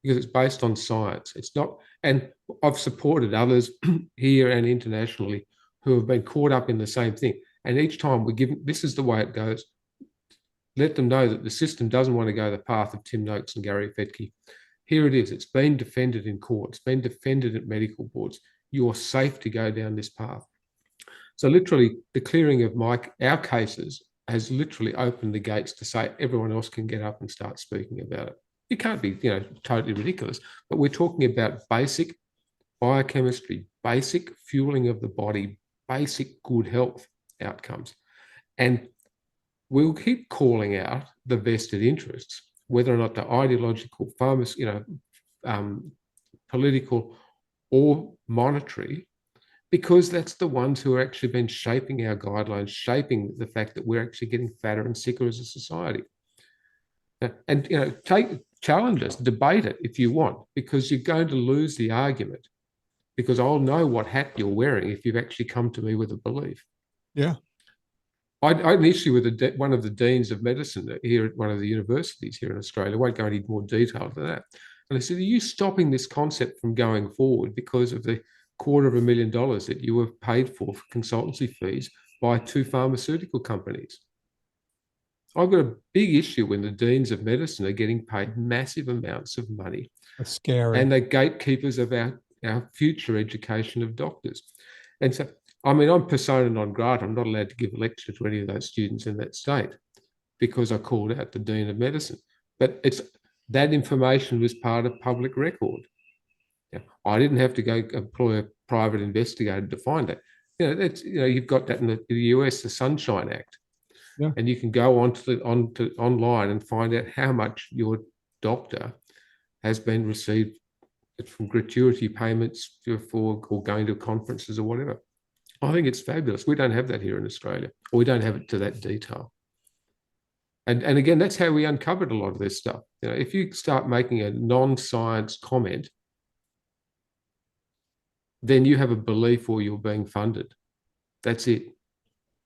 because it's based on science. It's not, and I've supported others here and internationally who have been caught up in the same thing. And each time we give, this is the way it goes. Let them know that the system doesn't want to go the path of Tim Noakes and Gary Fettke. Here it is. It's been defended in court. It's been defended at medical boards. You're safe to go down this path. So literally the clearing of our cases has literally opened the gates to say everyone else can get up and start speaking about it. It can't be, totally ridiculous, but we're talking about basic biochemistry, basic fueling of the body, basic good health outcomes. And we'll keep calling out the vested interests, whether or not they're ideological, political, or monetary, because that's the ones who have actually been shaping our guidelines, shaping the fact that we're actually getting fatter and sicker as a society. And challenge us, debate it if you want, because you're going to lose the argument, because I'll know what hat you're wearing if you've actually come to me with a belief. Yeah. I had an issue with one of the deans of medicine here at one of the universities here in Australia. I won't go into more detail than that. And I said, are you stopping this concept from going forward because of the $250,000 that you were paid for consultancy fees by 2 pharmaceutical companies? I've got a big issue when the deans of medicine are getting paid massive amounts of money. That's scary. And they're gatekeepers of our future education of doctors. And so, I mean, I'm persona non grata. I'm not allowed to give a lecture to any of those students in that state because I called out the Dean of Medicine. But that information was part of public record. I didn't have to go employ a private investigator to find that. You've got that in the US, the Sunshine Act. Yeah. And you can go online and find out how much your doctor has been received from gratuity payments for or going to conferences or whatever. I think it's fabulous. We don't have that here in Australia, or we don't have it to that detail. And again, that's how we uncovered a lot of this stuff. If you start making a non-science comment, then you have a belief or you're being funded. That's it.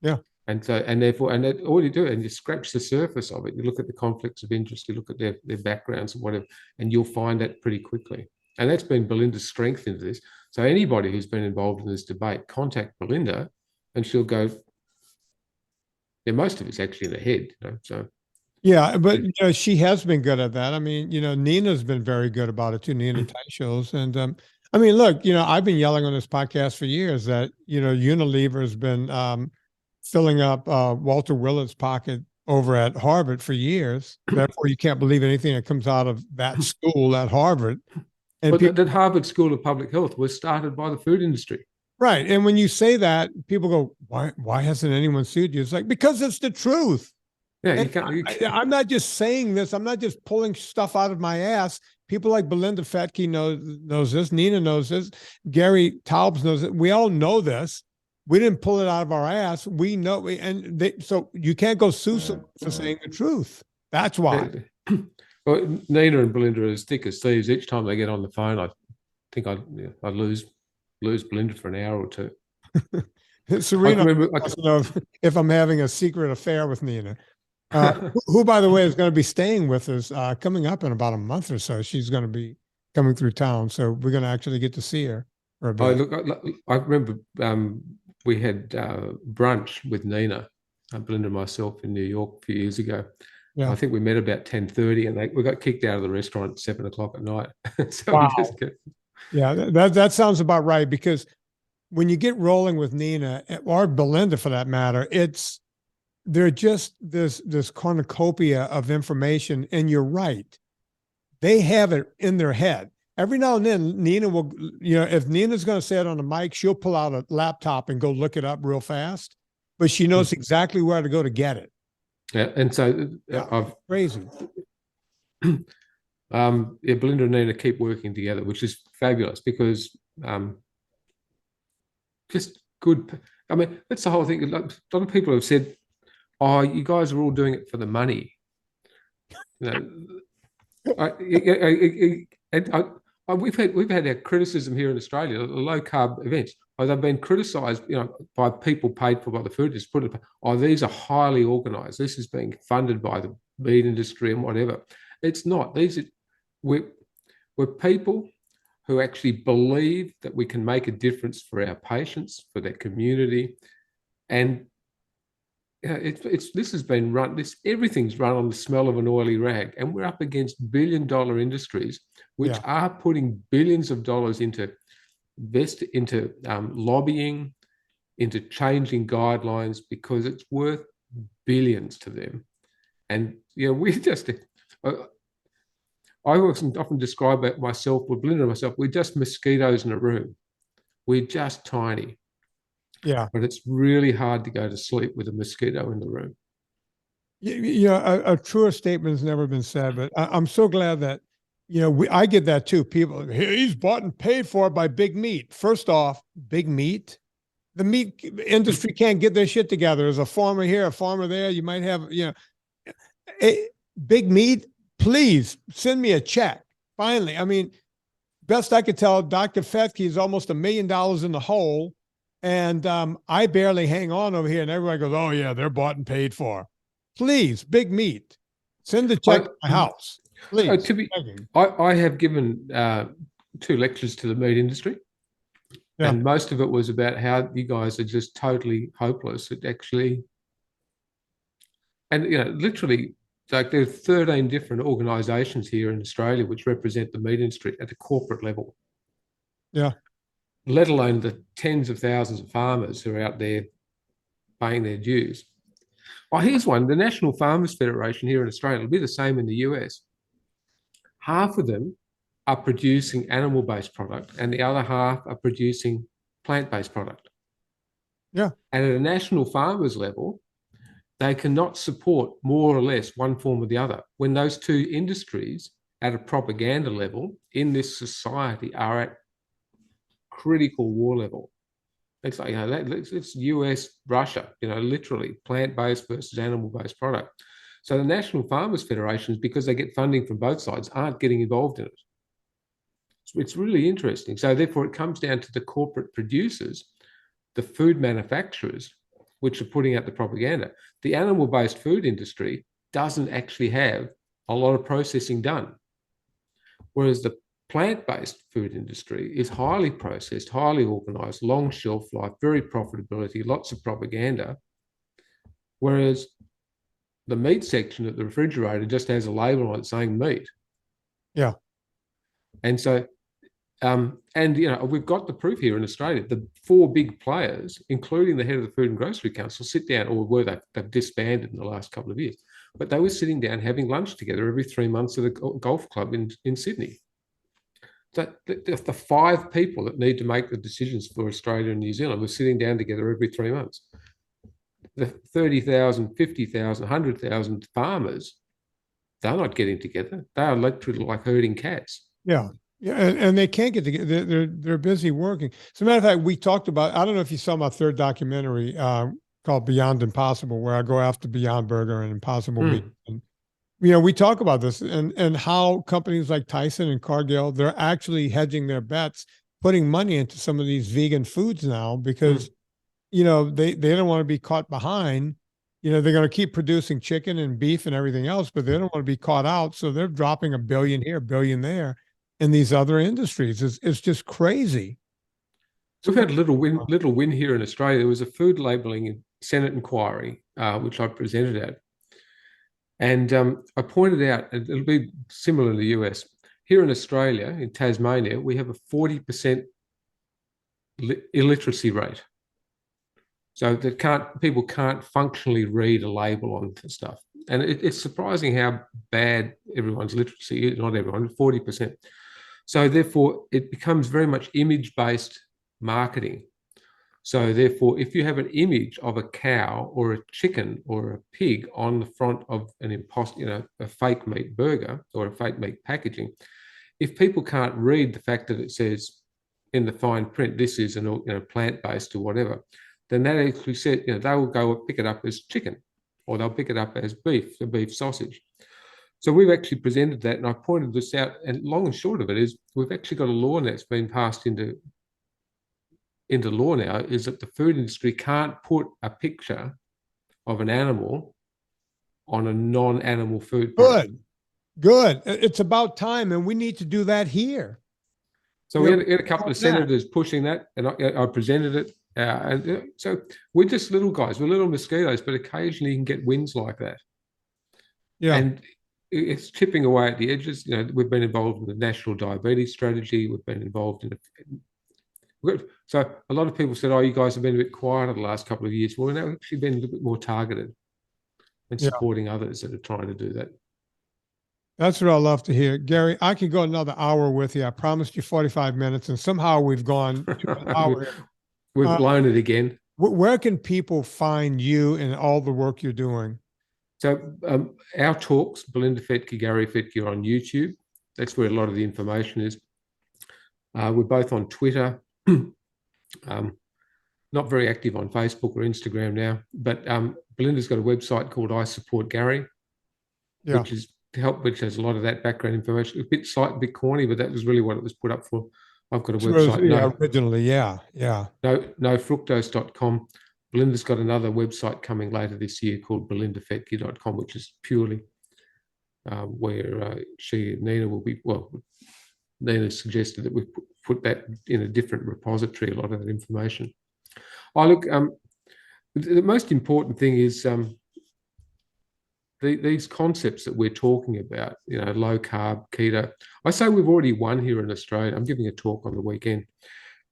Yeah. And all you do, and you scratch the surface of it, you look at the conflicts of interest, you look at their backgrounds and whatever, and you'll find that pretty quickly. And that's been Belinda's strength into this. So anybody who's been involved in this debate, contact Belinda and she'll go, most of it's actually in the head, so. Yeah, but she has been good at that. I mean, Nina's been very good about it too, Nina Teichels. And I mean, look, I've been yelling on this podcast for years that, Unilever's been filling up Walter Willett's pocket over at Harvard for years. Therefore, you can't believe anything that comes out of that school at Harvard. But the Harvard School of Public Health was started by the food industry. Right. And when you say that, people go, why hasn't anyone sued you? It's like, because it's the truth. Yeah, And I'm not just saying this. I'm not just pulling stuff out of my ass. People like Belinda Fettle knows this. Nina knows this. Gary Taubes knows it. We all know this. We didn't pull it out of our ass. We know. So you can't go sue someone for saying the truth. That's why. Well, Nina and Belinda are as thick as thieves. Each time they get on the phone, I think I lose Belinda for an hour or two. Serena wants to know if I'm having a secret affair with Nina. Who, by the way, is going to be staying with us coming up in about a month or so. She's going to be coming through town, so we're going to actually get to see her for a bit. I remember we had brunch with Nina, Belinda and myself in New York a few years ago. Yeah. I think we met about 10:30, and we got kicked out of the restaurant at 7:00 at night. So wow. Yeah, that sounds about right, because when you get rolling with Nina or Belinda, for that matter, they're just this cornucopia of information, and you're right. They have it in their head. Every now and then, Nina will, if Nina's going to say it on the mic, she'll pull out a laptop and go look it up real fast, but she knows exactly where to go to get it. Yeah, and so crazy. Belinda and Nina keep working together, which is fabulous, because just good. I mean, that's the whole thing. A lot of people have said, "Oh, you guys are all doing it for the money." We've had our criticism here in Australia, the low carb events. They've been criticised, by people paid for by the food industry. These are highly organised. This is being funded by the meat industry and whatever. It's not. We're people who actually believe that we can make a difference for our patients, for their community, and this has been run. Everything's run on the smell of an oily rag, and we're up against billion-dollar industries which are putting billions of dollars into lobbying, into changing guidelines, because it's worth billions to them. And we just. I often describe it myself, with Belinda and myself, we're just mosquitoes in a room. We're just tiny. Yeah. But it's really hard to go to sleep with a mosquito in the room. A truer statement has never been said, but I'm so glad that, I get that too. People, he's bought and paid for by big meat. First off, big meat. The meat industry can't get their shit together. There's a farmer here, a farmer there. You might have, big meat. Please send me a check. Finally, I mean, best I could tell, Dr. Fettke is almost $1 million in the hole, and I barely hang on over here. And everybody goes, "Oh yeah, they're bought and paid for." Please, big meat, send a check to my house. Please. I have given 2 lectures to the meat industry, and most of it was about how you guys are just totally hopeless at actually, and literally. Like, there are 13 different organisations here in Australia which represent the meat industry at the corporate level. Yeah. Let alone the tens of thousands of farmers who are out there paying their dues. Here's one. The National Farmers Federation here in Australia will be the same in the US. Half of them are producing animal-based product, and the other half are producing plant-based product. Yeah. And at a national farmers level, they cannot support more or less one form or the other, when those 2 industries at a propaganda level in this society are at critical war level. It's like, it's US, Russia, literally plant-based versus animal-based product. So the National Farmers Federations, because they get funding from both sides, aren't getting involved in it. So it's really interesting. So therefore, it comes down to the corporate producers, the food manufacturers, which are putting out the propaganda. The animal-based food industry doesn't actually have a lot of processing done, whereas the plant-based food industry is highly processed, highly organised, long shelf life, very profitability, lots of propaganda, whereas the meat section at the refrigerator just has a label on it saying meat. Yeah. And so we've got the proof here in Australia. The 4 big players, including the head of the Food and Grocery Council, sit down, or they've disbanded in the last couple of years, but they were sitting down having lunch together every 3 months at a golf club in Sydney. the 5 people that need to make the decisions for Australia and New Zealand were sitting down together every 3 months. The 30,000, 50,000, 100,000 farmers, they're not getting together. They are literally like herding cats. Yeah. Yeah. And they can't get together. They're busy working. As a matter of fact, we talked about, I don't know if you saw my third documentary called Beyond Impossible, where I go after Beyond Burger and Impossible Meat. And, we talk about this and how companies like Tyson and Cargill, they're actually hedging their bets, putting money into some of these vegan foods now because, they don't want to be caught behind. They're going to keep producing chicken and beef and everything else, but they don't want to be caught out. So they're dropping $1 billion here, $1 billion there in these other industries. It's just crazy. We've had a little win here in Australia. There was a food labelling Senate inquiry, which I presented at. And I pointed out, it'll be similar in the US. Here in Australia, in Tasmania, we have a 40% illiteracy rate. So people can't functionally read a label on stuff. And it's surprising how bad everyone's literacy is, not everyone, 40%. So therefore, it becomes very much image-based marketing. So therefore, if you have an image of a cow or a chicken or a pig on the front of a fake meat burger or a fake meat packaging, if people can't read the fact that it says in the fine print, this is plant-based or whatever, then that actually said, they will go pick it up as chicken, or they'll pick it up as beef, the beef sausage. So we've actually presented that, and I pointed this out, and long and short of it is we've actually got a law that's been passed into law now, is that the food industry can't put a picture of an animal on a non-animal food product. Good. It's about time, and we need to do that here. So we had a couple of senators pushing that, and I presented it. So we're just little guys, we're little mosquitoes, but occasionally you can get wins like that. Yeah. And it's chipping away at the edges. We've been involved in the national diabetes strategy. We've been involved in so a lot of people said, oh, you guys have been a bit quieter the last couple of years. Well, we've actually been a little bit more targeted and supporting others that are trying to do that. That's what I love to hear. Gary, I could go another hour with you. I promised you 45 minutes, and somehow we've gone to an hour. We've blown it again. Where can people find you and all the work you're doing? So our talks, Belinda Fettle, Gary Fettke, are on YouTube. That's where a lot of the information is. We're both on Twitter. Not very active on Facebook or Instagram now, but Belinda's got a website called I Support Gary, which has a lot of that background information. A bit corny, but that was really what it was put up for. I've got a website. Originally, nofructose.com. Belinda's got another website coming later this year called belindafetke.com, which is purely where Nina will be. Well, Nina suggested that we put that in a different repository, a lot of that information. The most important thing is these concepts that we're talking about, low carb, keto. I say we've already won here in Australia. I'm giving a talk on the weekend,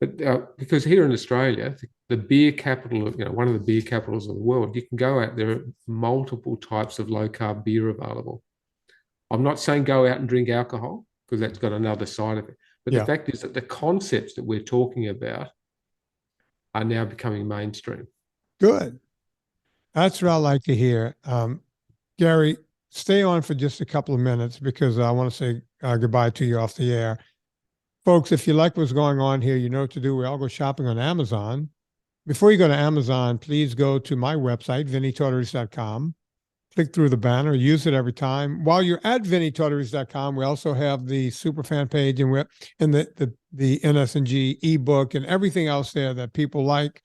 but because here in Australia, the beer capital, one of the beer capitals of the world, you can go out, there are multiple types of low carb beer available. I'm not saying go out and drink alcohol, because that's got another side of it. But the fact is that the concepts that we're talking about are now becoming mainstream. Good. That's what I like to hear. Gary, stay on for just a couple of minutes because I want to say goodbye to you off the air. Folks, if you like what's going on here, you know what to do. We all go shopping on Amazon. Before you go to Amazon, please go to my website, VinnieTortorich.com. Click through the banner, use it every time. While you're at VinnieTortorich.com, we also have the Superfan page and the NSNG ebook and everything else there that people like.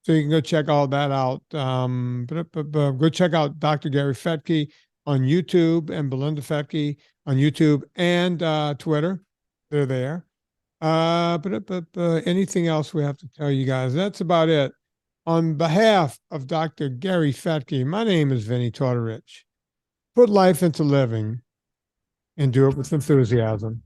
So you can go check all that out. Go check out Dr. Gary Fettke on YouTube and Belinda Fettle on YouTube and Twitter. They're there. Anything else we have to tell you guys? That's about it. On behalf of Dr. Gary Fettke, my name is Vinnie Tortorich. Put life into living and do it with enthusiasm.